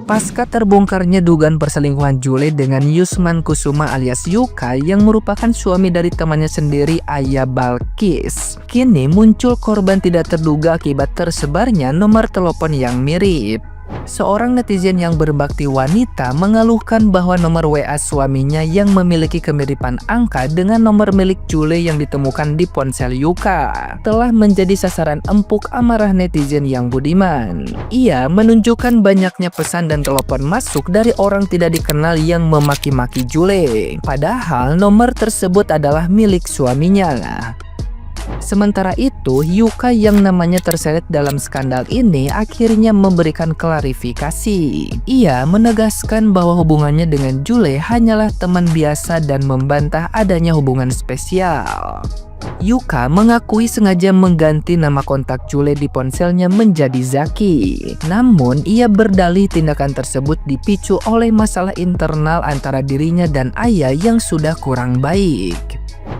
Pasca terbongkarnya dugaan perselingkuhan Jule dengan Yusman Kusuma alias Yuka yang merupakan suami dari temannya sendiri, Ayah Balkis. Kini muncul korban tidak terduga akibat tersebarnya nomor telepon yang mirip. Seorang netizen yang berbakti wanita mengeluhkan bahwa nomor WA suaminya yang memiliki kemiripan angka dengan nomor milik Jule yang ditemukan di ponsel Yuka telah menjadi sasaran empuk amarah netizen yang budiman. Ia menunjukkan banyaknya pesan dan telepon masuk dari orang tidak dikenal yang memaki-maki Jule, padahal nomor tersebut adalah milik suaminya. Sementara itu, Yuka yang namanya terseret dalam skandal ini akhirnya memberikan klarifikasi. Ia menegaskan bahwa hubungannya dengan Jule hanyalah teman biasa dan membantah adanya hubungan spesial. Yuka mengakui sengaja mengganti nama kontak Jule di ponselnya menjadi Zaki. Namun, ia berdalih tindakan tersebut dipicu oleh masalah internal antara dirinya dan ayah yang sudah kurang baik.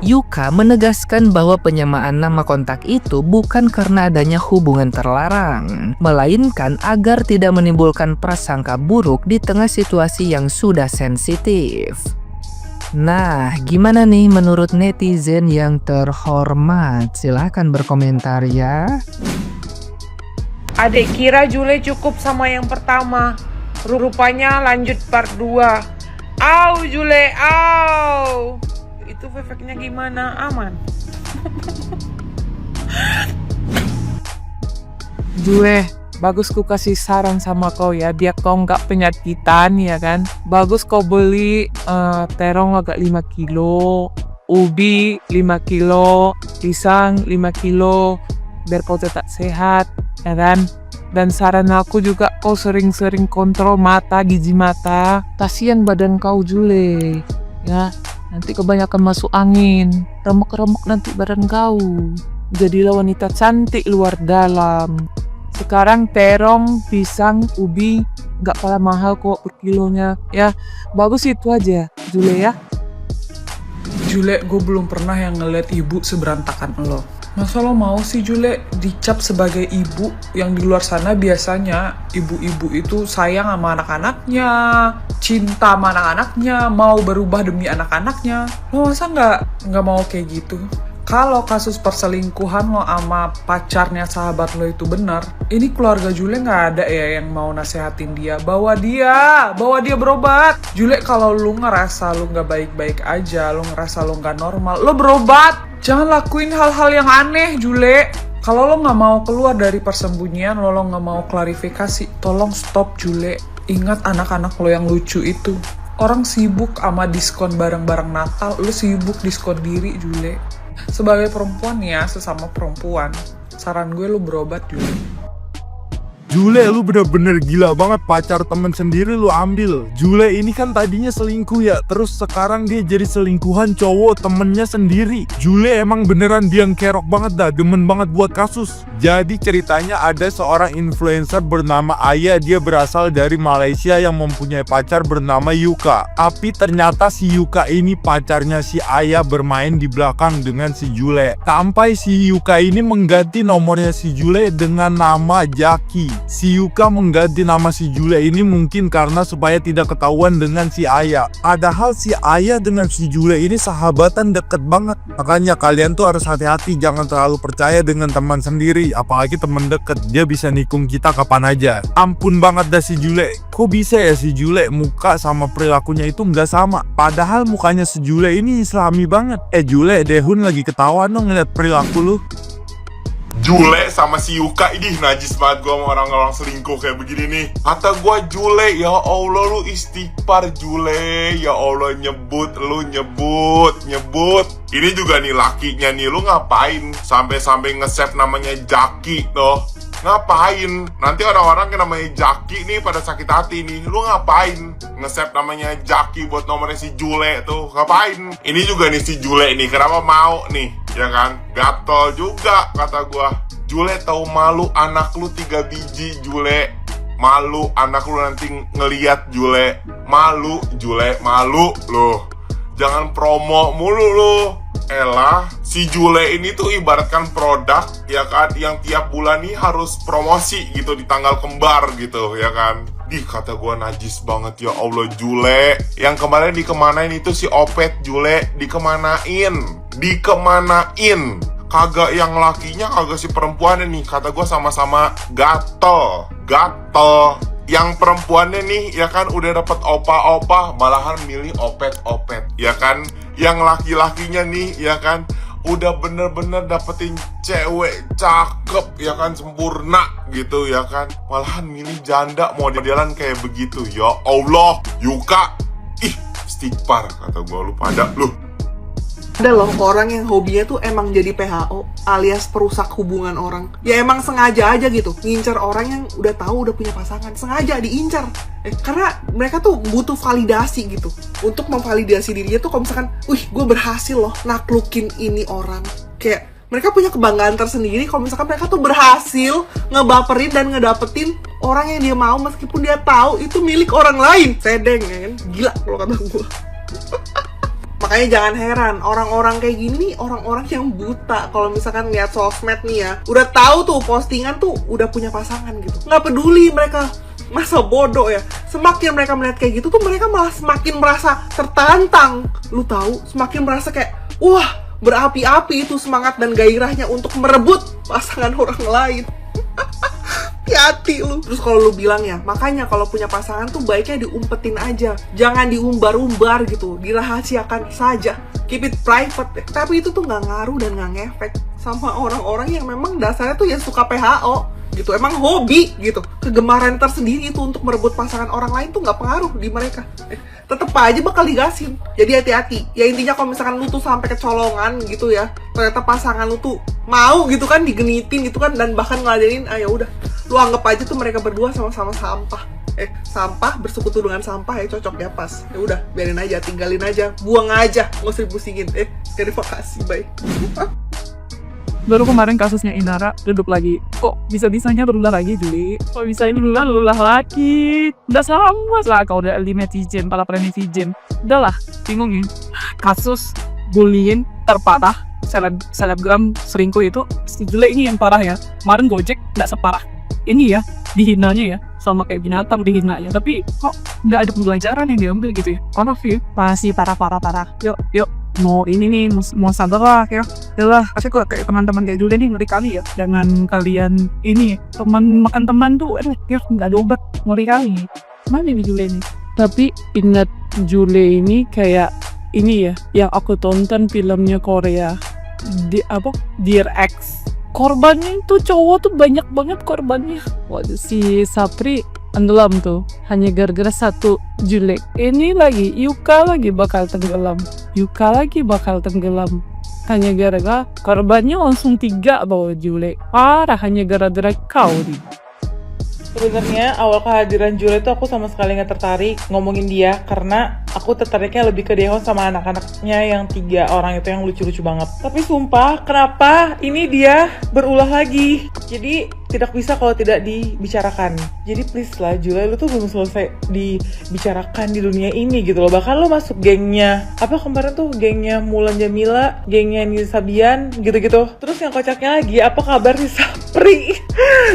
Yuka menegaskan bahwa penyamaan nama kontak itu bukan karena adanya hubungan terlarang, melainkan agar tidak menimbulkan prasangka buruk di tengah situasi yang sudah sensitif. Nah, gimana nih menurut netizen yang terhormat? Silahkan berkomentar ya. Adek kira Jule cukup sama yang pertama. Rupanya lanjut part 2. Au Jule, au. Itu efeknya gimana? Aman? Jule, bagus ku kasih saran sama kau ya, biar kau nggak penyakitan ya kan. Bagus kau beli terong agak 5 kilo, ubi 5 kilo, pisang 5 kilo, biar kau tetap sehat ya kan. Dan saran aku juga kau sering-sering kontrol mata, gizi mata. Kasihan badan kau Jule ya. Nanti kebanyakan masuk angin, remuk-remuk nanti badan kau. Jadilah wanita cantik luar dalam. Sekarang terong, pisang, ubi nggak kalah mahal kok per kilonya. Ya, bagus itu aja, Jule ya. Jule, gue belum pernah yang ngeliat ibu seberantakan lo. Masa lo mau sih Jule dicap sebagai ibu yang di luar sana biasanya ibu-ibu itu sayang sama anak-anaknya, cinta sama anak-anaknya, mau berubah demi anak-anaknya. Lo masa nggak mau kayak gitu? Kalau kasus perselingkuhan lo sama pacarnya sahabat lo itu benar, ini keluarga Jule nggak ada ya yang mau nasehatin dia, bawa dia berobat. Jule, kalau lo ngerasa lo nggak baik-baik aja, lo ngerasa lo nggak normal, lo berobat. Jangan lakuin hal-hal yang aneh, Jule. Kalau lo nggak mau keluar dari persembunyian, lo nggak mau klarifikasi, tolong stop, Jule. Ingat anak-anak lo yang lucu itu. Orang sibuk sama diskon barang-barang Natal, lo sibuk diskon diri, Jule. Sebagai perempuan ya, sesama perempuan, saran gue lo berobat, Jule. Jule, lu bener-bener gila banget, pacar temen sendiri lu ambil. Jule ini kan tadinya selingkuh ya, terus sekarang dia jadi selingkuhan cowok temennya sendiri. Jule emang beneran biang kerok banget dah, demen banget buat kasus. Jadi ceritanya ada seorang influencer bernama Aya, dia berasal dari Malaysia yang mempunyai pacar bernama Yuka. Tapi ternyata si Yuka ini pacarnya si Aya bermain di belakang dengan si Jule. Sampai si Yuka ini mengganti nomornya si Jule dengan nama Jaki. Si Yuka mengganti nama si Jule ini mungkin karena supaya tidak ketahuan dengan si Aya. Padahal si Aya dengan si Jule ini sahabatan deket banget. Makanya kalian tuh harus hati-hati, jangan terlalu percaya dengan teman sendiri. Apalagi teman deket, dia bisa nikung kita kapan aja. Ampun banget dah si Jule. Kok bisa ya si Jule muka sama perilakunya itu nggak sama? Padahal mukanya si Jule ini islami banget. Jule, Dehun lagi ketawa dong ngeliat perilaku lu. Jule sama si Yuka, ini najis banget gue sama orang-orang selingkuh kayak begini nih. Kata gue Jule, ya Allah lu istighfar Jule. Ya Allah nyebut. Ini juga nih lakinya nih, lu ngapain sampai nge-save namanya Jaki tuh. Ngapain? Nanti orang-orang yang namanya Jaki nih pada sakit hati nih. Lu ngapain nge-save namanya Jaki buat nomornya si Jule tuh? Ngapain? Ini juga nih si Jule nih, kenapa mau nih? Ya kan? Gatel juga kata gua. Jule, tahu malu anak lu 3 biji Jule. Malu anak lu nanti ngeliat Jule. Malu Jule, malu loh. Jangan promo mulu lu. elah, si Jule ini tuh ibaratkan produk ya kan, yang tiap bulan nih harus promosi gitu di tanggal kembar gitu ya kan. Kata gua najis banget ya Allah Jule. Yang kemarin dikemanain itu si Opet Jule, dikemanain. Kagak yang lakinya, kagak si perempuannya nih. Kata gua sama-sama gatel. Yang perempuannya nih ya kan udah dapet opa-opa, malahan milih opet-opet ya kan. Yang laki-lakinya nih ya kan udah bener-bener dapetin cewek cakep ya kan, sempurna gitu ya kan, malahan milih janda modelan kayak begitu. Ya Allah Yuka, istighfar kata gua, lu pada lu. Ada loh orang yang hobinya tuh emang jadi PHO alias perusak hubungan orang. Ya emang sengaja aja gitu ngincer orang yang udah tahu udah punya pasangan, sengaja diincar. Karena mereka tuh butuh validasi gitu. Untuk memvalidasi dirinya tuh kalau misalkan, gue berhasil loh naklukin ini orang. Kayak mereka punya kebanggaan tersendiri kalau misalkan mereka tuh berhasil ngebaperin dan ngedapetin orang yang dia mau meskipun dia tahu itu milik orang lain. Sedeng ya kan? Gila kalau kata gue. Makanya jangan heran, orang-orang kayak gini orang-orang yang buta kalau misalkan lihat sosmed nih ya, udah tahu tuh postingan tuh udah punya pasangan gitu. Nggak peduli mereka, masa bodoh ya. Semakin mereka melihat kayak gitu tuh mereka malah semakin merasa tertantang. Lu tahu, semakin merasa kayak, wah berapi-api itu semangat dan gairahnya untuk merebut pasangan orang lain. Hati-hati lu. Terus kalau lu bilang ya, makanya kalau punya pasangan tuh baiknya diumpetin aja, jangan diumbar-umbar gitu, dirahasiakan saja, keep it private deh. Tapi itu tuh nggak ngaruh dan nggak ngefek sama orang-orang yang memang dasarnya tuh ya suka PHO gitu, emang hobi gitu, kegemaran tersendiri itu untuk merebut pasangan orang lain tuh nggak pengaruh di mereka. Tetep aja bakal digasin. Jadi hati-hati. Ya intinya kalau misalkan lu tuh sampai kecolongan gitu ya, ternyata pasangan lu tuh mau gitu kan digenitin gitu kan, dan bahkan ngeladenin, ya udah, lu anggap aja tuh mereka berdua sama-sama sampah. Sampah bersekutu dengan sampah ya cocok ya pas. Ya udah, biarin aja, tinggalin aja, buang aja, nggak usah dipusingin. Terima kasih, bye. Baru kemarin kasusnya Inara redup lagi. Kok bisa-bisanya berulah lagi, Juli? Kok bisa ini berulah lagi? Udah sama lah kau udah netizen, para netizen. Udah lah, bingung ya. Kasus bullying terparah selebgram selingkuh itu si Jule ini yang parah ya. Kemarin Gojek nggak separah ini ya, dihinanya ya, sama kayak binatang dihinanya. Tapi kok nggak ada pembelajaran yang diambil gitu ya? Parah sih, masih parah. Yuk. Mau ini nih, mau sadar lah ya. Yalah, pasti kok kayak teman-teman kayak Jule nih ngeri kali ya. Jangan kalian ini, teman makan teman tuh, ya nggak ada obat, ngeri kali. Mana nih Jule nih? Tapi ingat Jule ini kayak ini ya, yang aku tonton filmnya Korea. Dear Ex. Korbannya itu cowok tuh banyak banget korbannya. Waduh, si Sapri tenggelam tuh hanya gara-gara satu Jule. Ini lagi Yuka lagi bakal tenggelam hanya gara-gara korbannya langsung 3 bawa Jule. Parah, hanya gara-gara kau nih. Sebenarnya awal kehadiran Jule tuh aku sama sekali nggak tertarik ngomongin dia, karena aku tertariknya lebih ke Daeho sama anak-anaknya yang 3 orang itu yang lucu-lucu banget. Tapi sumpah, kenapa ini dia berulah lagi? Jadi tidak bisa kalau tidak dibicarakan. Jadi please lah Jule, lu tuh belum selesai dibicarakan di dunia ini gitu loh. Bahkan lu masuk gengnya, apa kemarin tuh gengnya Mulan Jamila, gengnya Nisa Sabian gitu-gitu. Terus yang kocaknya lagi, apa kabar si Sapri?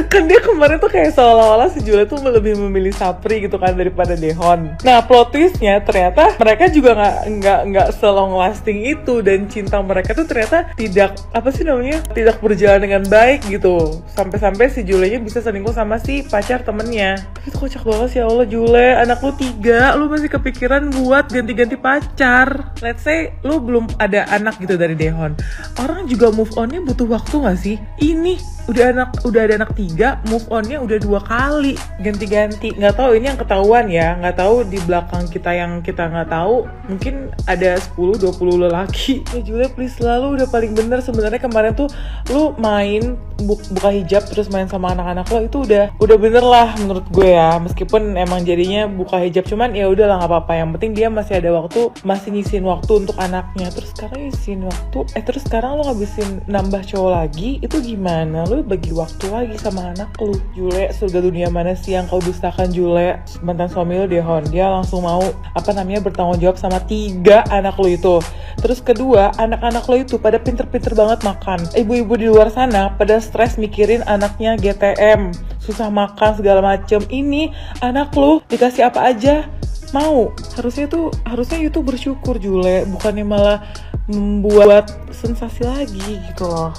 Kan dia kemarin tuh kayak seolah-olah si Jule tuh lebih memilih Sapri gitu kan daripada Daeho. Nah plot twistnya ternyata mereka juga nggak selong lasting itu, dan cinta mereka tuh ternyata tidak berjalan dengan baik gitu. Sampai-sampai si Jule-nya bisa selingkuh sama si pacar temennya. Itu kocak banget sih, ya Allah Jule, anak lu 3, lu masih kepikiran buat ganti-ganti pacar. Let's say lu belum ada anak gitu dari Daeho. Orang juga move on-nya butuh waktu gak sih? Ini udah ada anak 3, move on-nya udah 2 kali ganti-ganti. Nggak tahu ini yang ketahuan ya, nggak tahu di belakang kita yang kita nggak tahu, mungkin ada 10-20 lelaki. Ya Jule please lah, lu udah paling bener sebenarnya. Kemarin tuh lu main buka hijab terus main sama anak-anak lo, itu udah bener lah menurut gue ya. Meskipun emang jadinya buka hijab, cuman ya udah lah nggak apa-apa, yang penting dia masih ada waktu, masih nyisin waktu untuk anaknya. Terus sekarang nyisin waktu, terus sekarang lo ngabisin nambah cowok lagi, itu gimana? Lu lu bagi waktu lagi sama anak lu. Jule, surga dunia mana sih yang kau dustakan, Jule? Mantan suami lu Dehon, dia langsung mau bertanggung jawab sama 3 anak lu itu. Terus kedua, anak-anak lo itu pada pinter-pinter banget makan. Ibu-ibu di luar sana pada stres mikirin anaknya GTM, susah makan segala macem. Ini anak lo dikasih apa aja mau. Harusnya itu bersyukur, Jule, bukannya malah membuat sensasi lagi gitu loh.